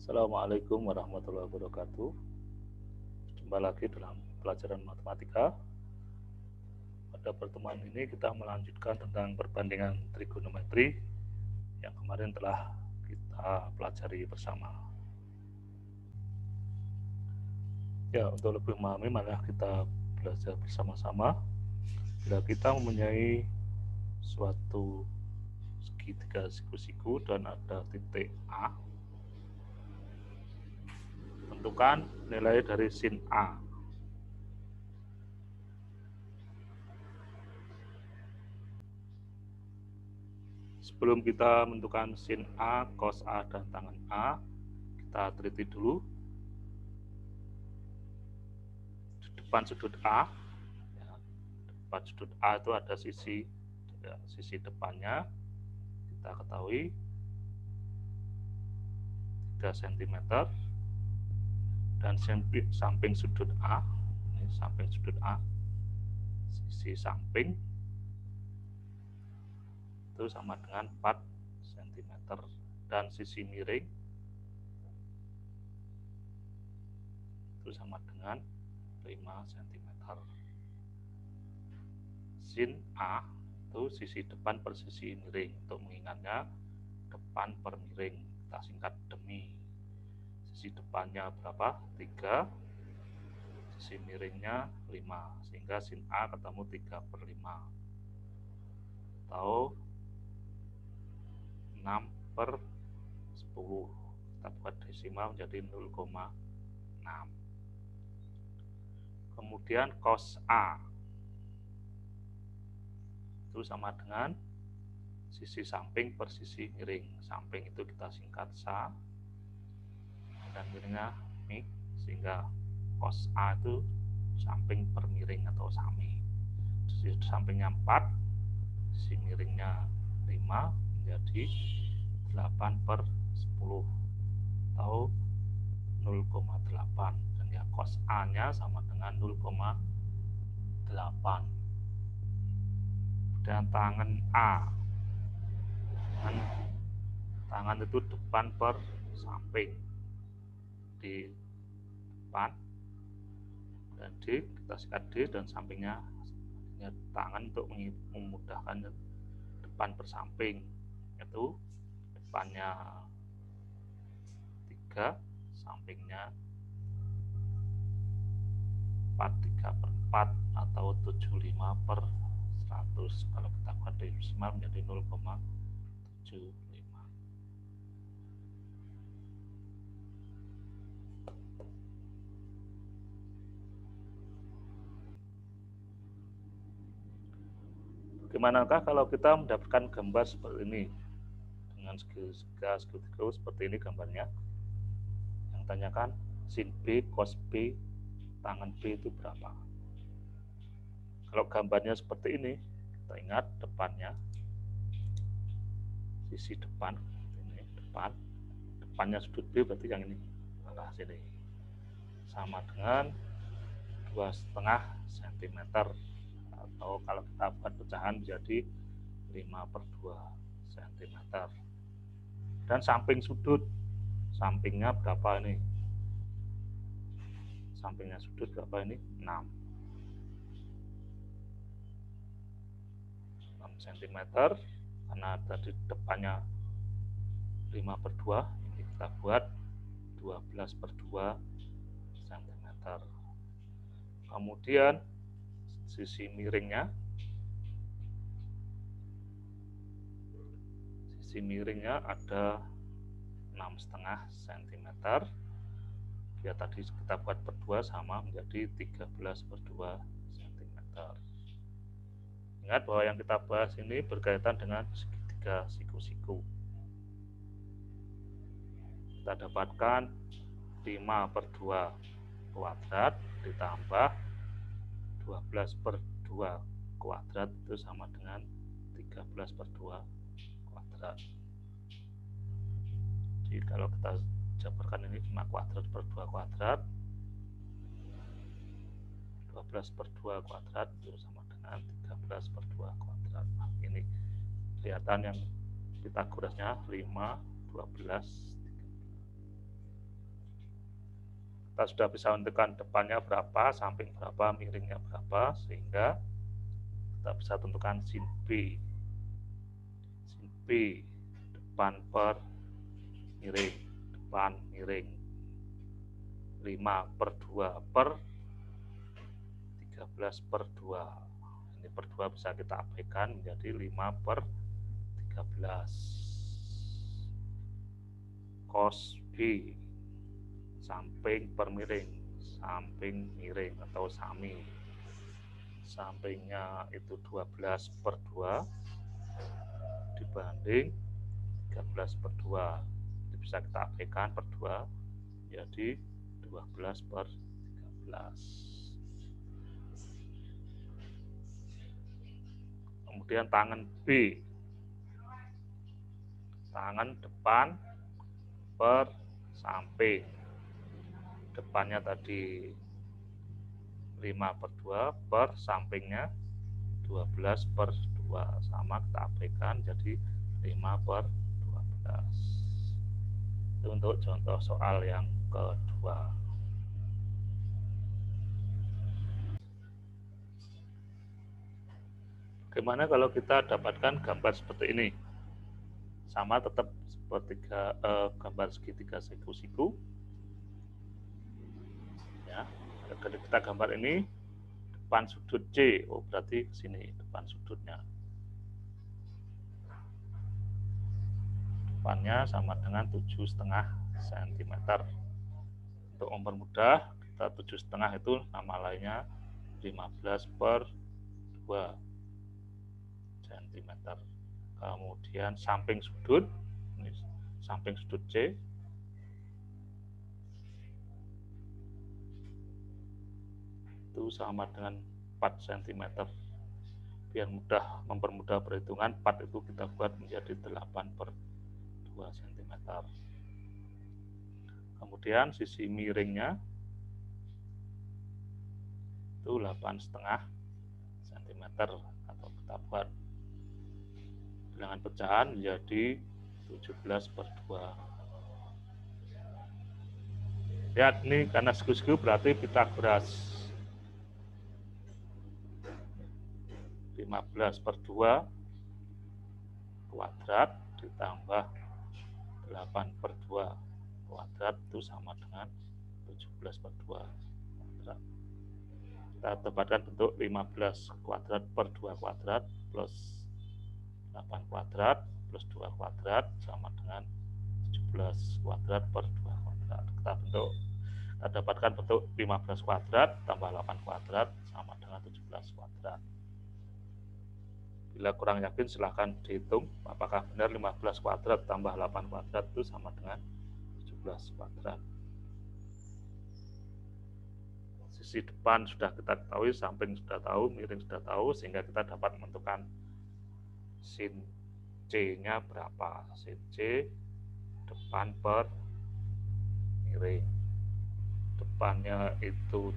Assalamualaikum warahmatullahi wabarakatuh. Jumpa lagi dalam pelajaran matematika. Pada pertemuan ini kita melanjutkan tentang perbandingan trigonometri yang kemarin telah kita pelajari bersama. Ya, untuk lebih memahami mari kita belajar bersama-sama. Bila kita mempunyai suatu segitiga siku-siku dan ada titik A, tentukan nilai dari sin A. Sebelum kita menentukan sin A, cos A, dan tangen A, kita teliti dulu. Di depan sudut A, depan sudut A itu ada sisi depannya, kita ketahui 3 cm, dan samping sudut A, ini samping sudut A, sisi samping itu sama dengan 4 cm, dan sisi miring itu sama dengan 5 cm. Sin A itu sisi depan per sisi miring. Untuk mengingatnya, depan per miring kita singkat demi. Sisi depannya berapa? 3, sisi miringnya 5, sehingga sin A ketemu 3/5 atau 6/10. Kita buat desimal menjadi 0,6. Kemudian cos A itu sama dengan sisi samping per sisi miring. Samping itu kita singkat sa, dan miringnya mi, sehingga cos A itu samping per miring atau sami. Sisi sampingnya 4, sisi miringnya 5, menjadi 8/10 atau 0,8, dan ya cos A nya sama dengan 0,8. Dan tangan A, tangan itu depan per samping, di depan, dan D kita sikat D, dan sampingnya tangan untuk memudahkan depan per samping, yaitu depannya 3, sampingnya 4/3/4 atau 75/100. Kalau kita buat desimal menjadi 0,75. Bagaimanakah kalau kita mendapatkan gambar seperti ini dengan segitiga seperti ini gambarnya? Yang tanyakan sin B cos B tangen B itu berapa? Kalau gambarnya seperti ini, kita ingat depannya, sisi depan, ini depannya sudut B berarti yang ini, maka sini sama dengan 2,5 cm, atau kalau kita buat pecahan menjadi 5/2 cm. Dan samping sudut, sampingnya berapa ini? Sampingnya sudut berapa ini? 6 cm, karena tadi depannya 5/2, ini kita buat 12/2 cm. Kemudian sisi miringnya ada 6,5 cm. Ya tadi kita buat per 2 sama menjadi 13/2 cm. Ingat bahwa yang kita bahas ini berkaitan dengan segitiga siku-siku. Kita dapatkan 5/2 kuadrat ditambah 12/2 kuadrat itu sama dengan 13/2 kuadrat. Jadi kalau kita jabarkan ini 5 kuadrat per 2 kuadrat, 12/2 kuadrat itu sama dengan 13/2 kuadrat. Nah, ini kelihatan yang Pitagorasnya 5, 12, kita sudah bisa menentukan depannya berapa, samping berapa, miringnya berapa, sehingga kita bisa tentukan sin B. Sin B depan per miring, depan miring 5/2 per 13/2. Ini per 2 bisa kita abaikan menjadi 5/13. Cos B samping per miring, samping miring atau sami. Sampingnya itu 12/2 dibanding 13/2. Ini bisa kita abaikan per 2 jadi 12/13. Kemudian tangan B, tangan depan per samping. Depannya tadi 5/2 per sampingnya 12/2, sama kita abaikan jadi 5/12. Itu untuk contoh soal yang kedua. Bagaimana kalau kita dapatkan gambar seperti ini? Sama tetap seperti gambar segitiga siku-siku. Ya, kalau kita gambar ini depan sudut C, oh berarti ke sini depan sudutnya. Depannya sama dengan 7,5 cm. Untuk mempermudah, kita 7,5 itu nama lainnya 15/2 cm. Kemudian samping sudut, ini samping sudut C, itu sama dengan 4 cm. Biar mudah mempermudah perhitungan, 4 itu kita buat menjadi 8/2 cm. Kemudian sisi miringnya itu 8,5 cm, atau kita buat bilangan pecahan menjadi 17/2. Lihat ini karena siku-siku berarti Pitagoras. 15/2 kuadrat ditambah 8/2 kuadrat itu sama dengan 17/2 kuadrat. Kita dapatkan bentuk 15 kuadrat per 2 kuadrat plus 8 kuadrat plus 2 kuadrat sama dengan 17 kuadrat per 2 kuadrat. Kita dapatkan bentuk 15 kuadrat tambah 8 kuadrat sama dengan 17 kuadrat. Bila kurang yakin silahkan dihitung apakah benar 15 kuadrat tambah 8 kuadrat itu sama dengan 17 kuadrat. Sisi depan sudah kita ketahui, samping sudah tahu, miring sudah tahu, sehingga kita dapat menentukan sin C-nya berapa. Sin C depan per miring. Depannya itu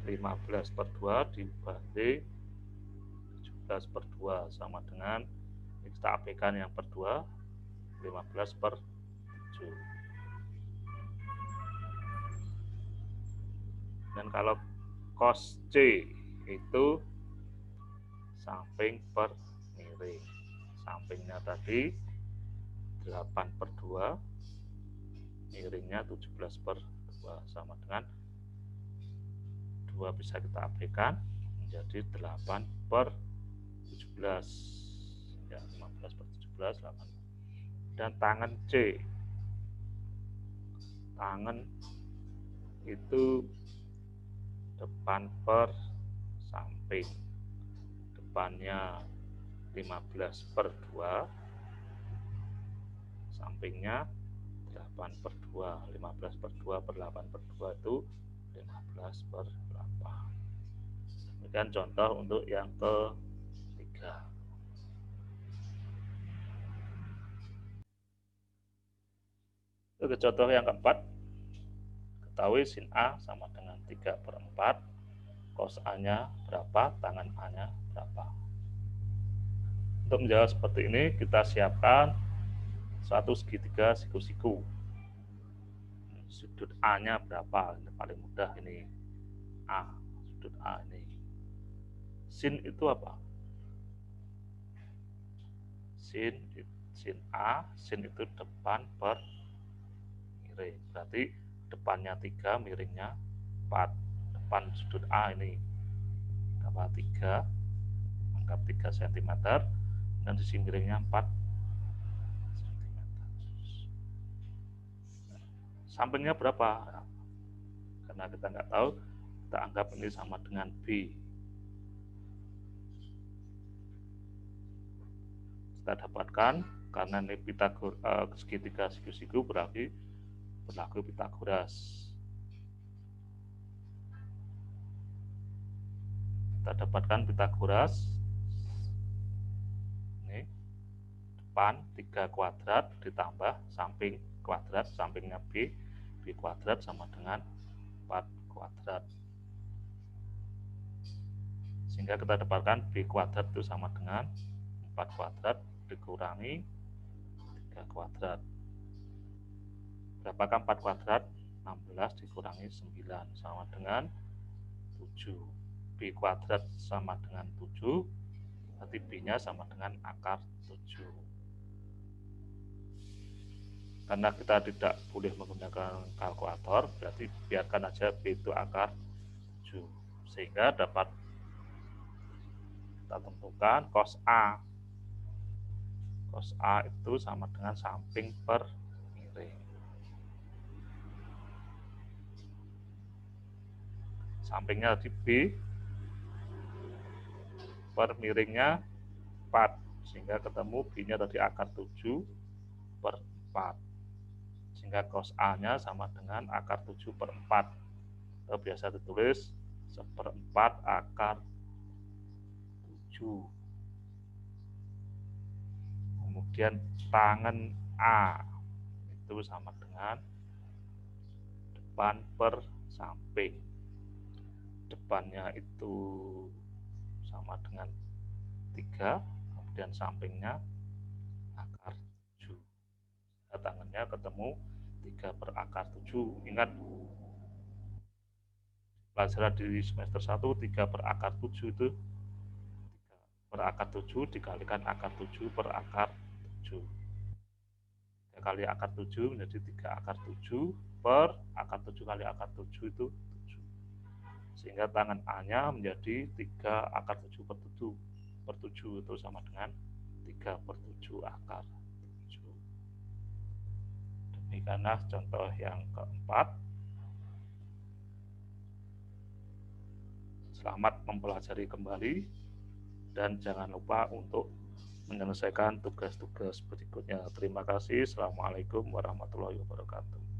15/2 dibanding 17/2 sama dengan, kita abaikan yang per 2, 15/7. Dan kalau cos C itu samping per miring. Sampingnya tadi 8/2, miringnya 17/2 sama dengan 2 bisa kita abaikan menjadi 8/17. Ya, 15/17, 8. Dan tangan C. Tangan itu depan per samping. Depannya 15/2, sampingnya 8/2. 15/2 per 8/2 itu 15/8. Demikian contoh untuk yang ketiga. Untuk contoh yang keempat, ketahui sin A sama dengan 3/4, cos A-nya berapa, tangan A-nya berapa. Untuk menjawab seperti ini, kita siapkan suatu segitiga siku-siku. sudut A-nya berapa. Ini paling mudah ini. A, sudut A ini. Sin itu apa? Sin A, sin itu depan per miring. Berarti depannya 3, miringnya 4. Depan sudut A ini apa 3, anggap 3 cm, dan sisi miringnya 4 cm. Sampingnya berapa? Karena kita nggak tahu, kita anggap ini sama dengan B. Kita dapatkan karena ini segitiga siku-siku berarti berlaku Pitagoras. Kita dapatkan Pitagoras ini depan 3 kuadrat ditambah samping kuadrat, sampingnya B kuadrat sama dengan 4 kuadrat. Sehingga kita dapatkan B kuadrat itu sama dengan 4 kuadrat dikurangi 3 kuadrat. Berapakah 4 kuadrat? 16 dikurangi 9 sama dengan 7. B kuadrat sama dengan 7, berarti B-nya sama dengan akar 7. Karena kita tidak boleh menggunakan kalkulator, berarti biarkan aja B itu akar 7. Sehingga dapat kita tentukan cos A. Cos A itu sama dengan samping per miring. Sampingnya di B, per miringnya 4, sehingga ketemu B-nya tadi akar 7 per 4. Sehingga cos A-nya sama dengan akar 7 per 4. Atau biasa ditulis 1/4 akar 7. Kemudian tangen A itu sama dengan depan per samping. Depannya itu sama dengan 3, kemudian sampingnya akar 7. Nah, tangannya ketemu 3 per akar 7. Ingat pelajaran di semester 1, 3 per akar 7 itu 3 per akar 7 dikalikan akar 7 per akar 7. 3 kali akar 7 menjadi 3 akar 7 per akar 7 kali akar 7 itu 7. Sehingga tangan A-nya menjadi 3 akar 7 per 7 itu sama dengan 3 per 7 akar 7. Demikianlah contoh yang keempat. Selamat mempelajari kembali dan jangan lupa untuk menyelesaikan tugas-tugas berikutnya. Terima kasih. Assalamualaikum warahmatullahi wabarakatuh.